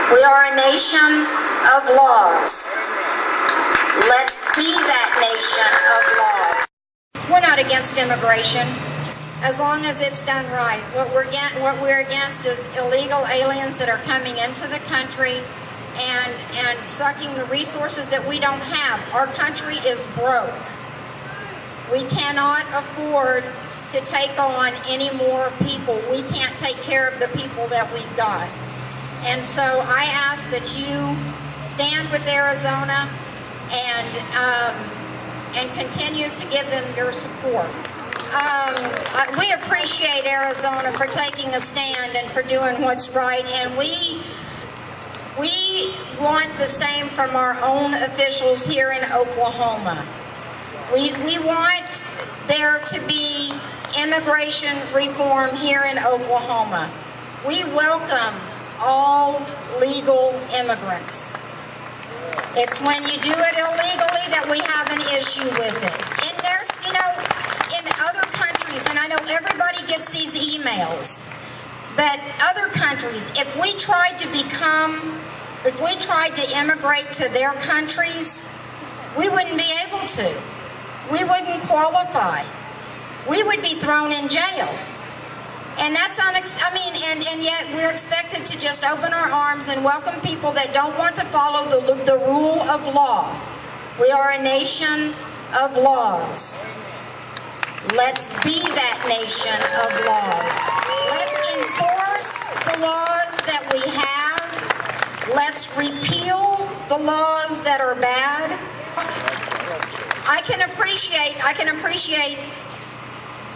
We are a nation of laws. Let's be that nation of laws. We're not against immigration, as long as it's done right. What we're against is illegal aliens that are coming into the country and sucking the resources that we don't have. Our country is broke. We cannot afford to take on any more people. We can't take care of the people that we've got. And so I ask that you stand with Arizona and continue to give them your support. We appreciate Arizona for taking a stand and for doing what's right, and we want the same from our own officials here in Oklahoma. We want there to be immigration reform here in Oklahoma. We welcome all legal immigrants. It's when you do it illegally that we have an issue with it. And there's, in other countries, and I know everybody gets these emails, but other countries, if we tried to immigrate to their countries, we wouldn't be able to. We wouldn't qualify. We would be thrown in jail. And that's and yet we're expected to just open our arms and welcome people that don't want to follow the rule of law. We are a nation of laws. Let's be that nation of laws. Let's enforce the laws that we have. Let's repeal the laws that are bad. I can appreciate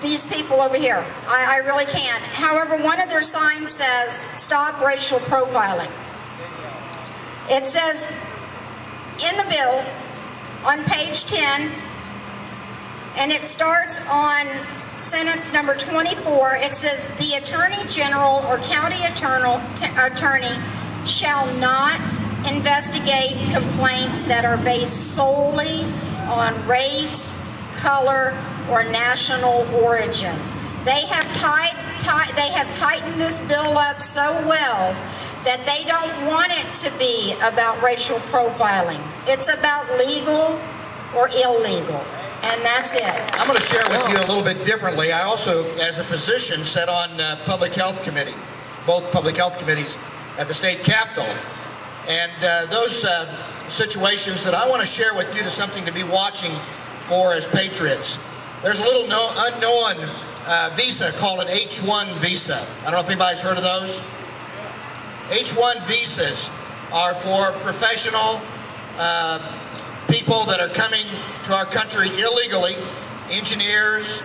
these people over here. I really can. However, one of their signs says, "Stop racial profiling." It says in the bill on page 10, and it starts on sentence number 24, it says, "The Attorney General or County Attorney shall not investigate complaints that are based solely on race, color, or national origin." They have tightened this bill up so well that they don't want it to be about racial profiling. It's about legal or illegal, and that's it. I'm going to share with you a little bit differently. I also, as a physician, sat on public health committee, both public health committees at the state capitol, and those situations that I want to share with you is something to be watching for as patriots. There's a little unknown visa called an H-1 visa. I don't know if anybody's heard of those. H-1 visas are for professional people that are coming to our country illegally, engineers,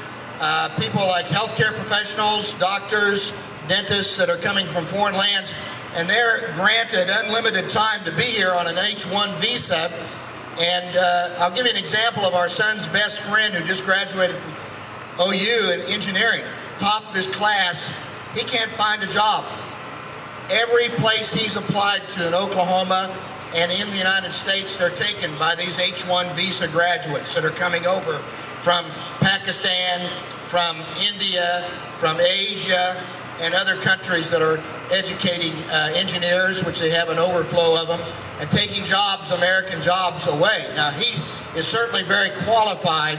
people like healthcare professionals, doctors, dentists that are coming from foreign lands, and they're granted unlimited time to be here on an H-1 visa. And I'll give you an example of our son's best friend who just graduated from OU in engineering, top of his class. He can't find a job. Every place he's applied to in Oklahoma and in the United States, they're taken by these H-1 visa graduates that are coming over from Pakistan, from India, from Asia, and other countries that are educating engineers, which they have an overflow of them, and taking jobs, American jobs, away. Now, he is certainly very qualified,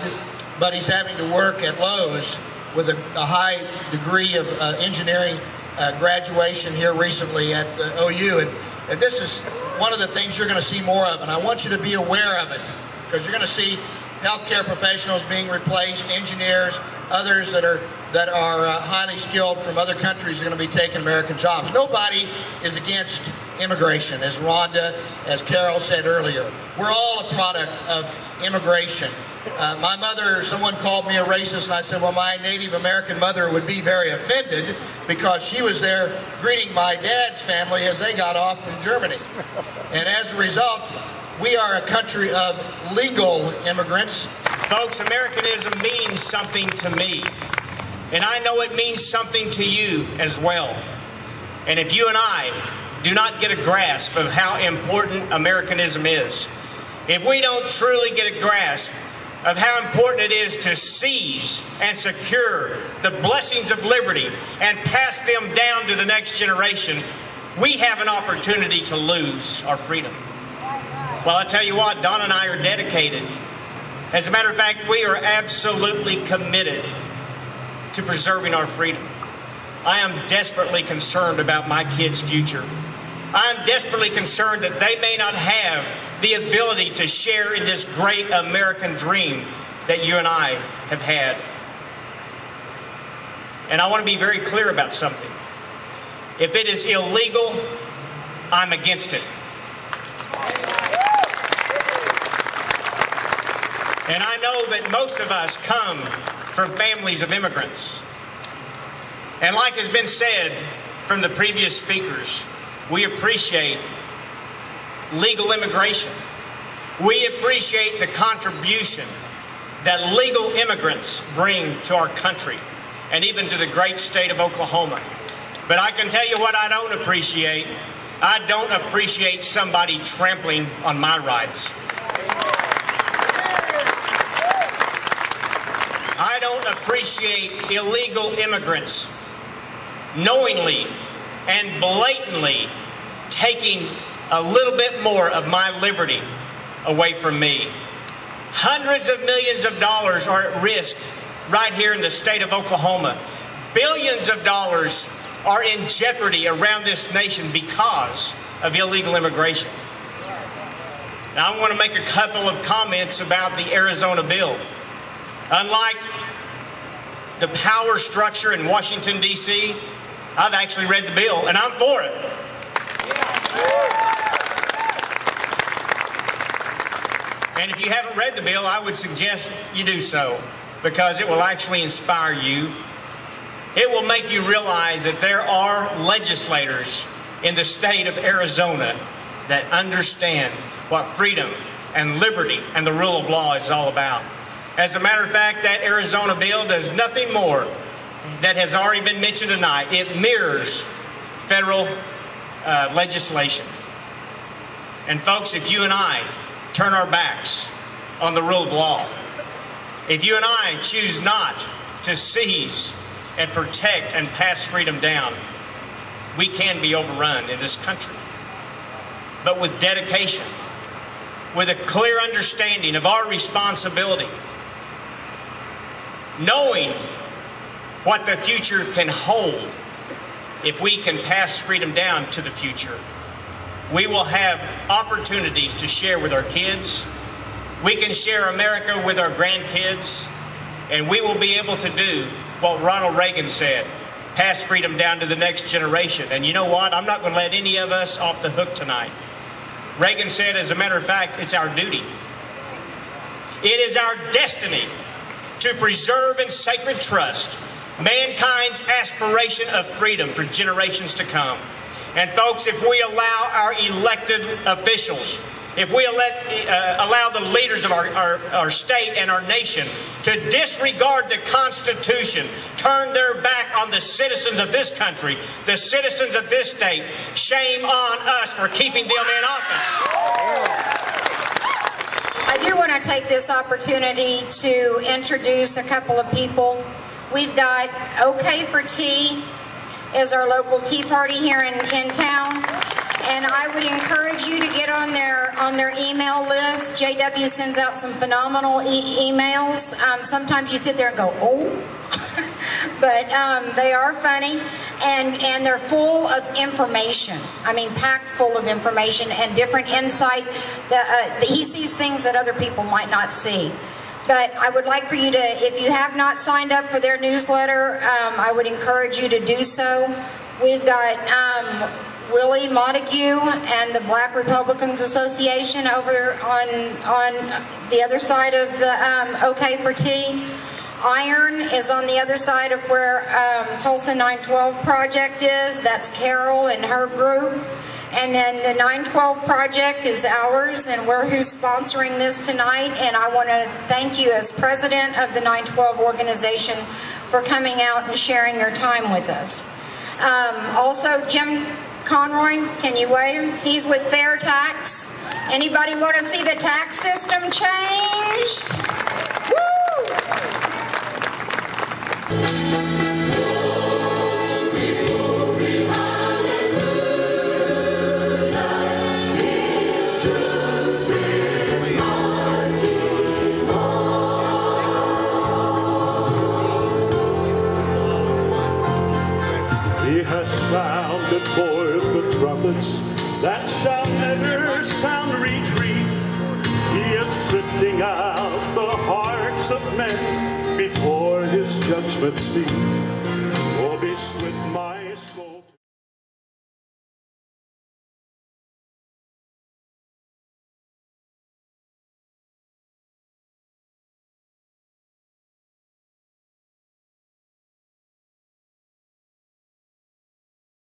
but he's having to work at Lowe's with a high degree of engineering graduation here recently at OU. And this is one of the things you're going to see more of, and I want you to be aware of it, because you're going to see healthcare professionals being replaced, engineers, others that are highly skilled from other countries are going to be taking American jobs. Nobody is against immigration, as Ronda, as Carol said earlier. We're all a product of immigration. My mother, someone called me a racist, and I said, well, my Native American mother would be very offended because she was there greeting my dad's family as they got off from Germany. And as a result, we are a country of legal immigrants. Folks, Americanism means something to me. And I know it means something to you as well. And if you and I do not get a grasp of how important Americanism is, if we don't truly get a grasp of how important it is to seize and secure the blessings of liberty and pass them down to the next generation, we have an opportunity to lose our freedom. Well, I tell you what, Don and I are dedicated. As a matter of fact, we are absolutely committed to preserving our freedom. I am desperately concerned about my kids' future. I am desperately concerned that they may not have the ability to share in this great American dream that you and I have had. And I want to be very clear about something. If it is illegal, I'm against it. And I know that most of us come from families of immigrants. And like has been said from the previous speakers, we appreciate legal immigration. We appreciate the contribution that legal immigrants bring to our country and even to the great state of Oklahoma. But I can tell you what I don't appreciate. I don't appreciate somebody trampling on my rights. I don't appreciate illegal immigrants knowingly and blatantly taking a little bit more of my liberty away from me. Hundreds of millions of dollars are at risk right here in the state of Oklahoma. Billions of dollars are in jeopardy around this nation because of illegal immigration. Now, I want to make a couple of comments about the Arizona bill. Unlike the power structure in Washington, D.C., I've actually read the bill, and I'm for it. And if you haven't read the bill, I would suggest you do so, because it will actually inspire you. It will make you realize that there are legislators in the state of Arizona that understand what freedom and liberty and the rule of law is all about. As a matter of fact, that Arizona bill does nothing more that has already been mentioned tonight. It mirrors federal legislation. And folks, if you and I turn our backs on the rule of law, if you and I choose not to seize and protect and pass freedom down, we can be overrun in this country. But with dedication, with a clear understanding of our responsibility, knowing what the future can hold if we can pass freedom down to the future, we will have opportunities to share with our kids. We can share America with our grandkids, and we will be able to do what Ronald Reagan said, pass freedom down to the next generation. And you know what? I'm not going to let any of us off the hook tonight. Reagan said, as a matter of fact, it's our duty. It is our destiny to preserve in sacred trust mankind's aspiration of freedom for generations to come. And folks, if we allow our elected officials, if we allow the leaders of our state and our nation to disregard the Constitution, turn their back on the citizens of this country, the citizens of this state, shame on us for keeping them in office. I do want to take this opportunity to introduce a couple of people. We've got OK for Tea is our local tea party here in town. And I would encourage you to get on their email list. JW sends out some phenomenal emails. Sometimes you sit there and go, oh, but they are funny. And they're full of information. I mean, packed full of information and different insight. He sees things that other people might not see. But I would like for you to, if you have not signed up for their newsletter, I would encourage you to do so. We've got Willie Montague and the Black Republicans Association over on the other side of the OK for Tea. Iron is on the other side of where Tulsa 912 Project is. That's Carol and her group. And then the 912 Project is ours, and we're who's sponsoring this tonight. And I want to thank you as president of the 912 organization for coming out and sharing your time with us. Also, Jim Conroy, can you wave? He's with Fair Tax. Anybody want to see the tax system changed? Woo! Glory, glory, hallelujah. has sounded forth the trumpets that shall never sound retreat. He is sifting out the hearts of men before his judgment seat. Oh, be swift, my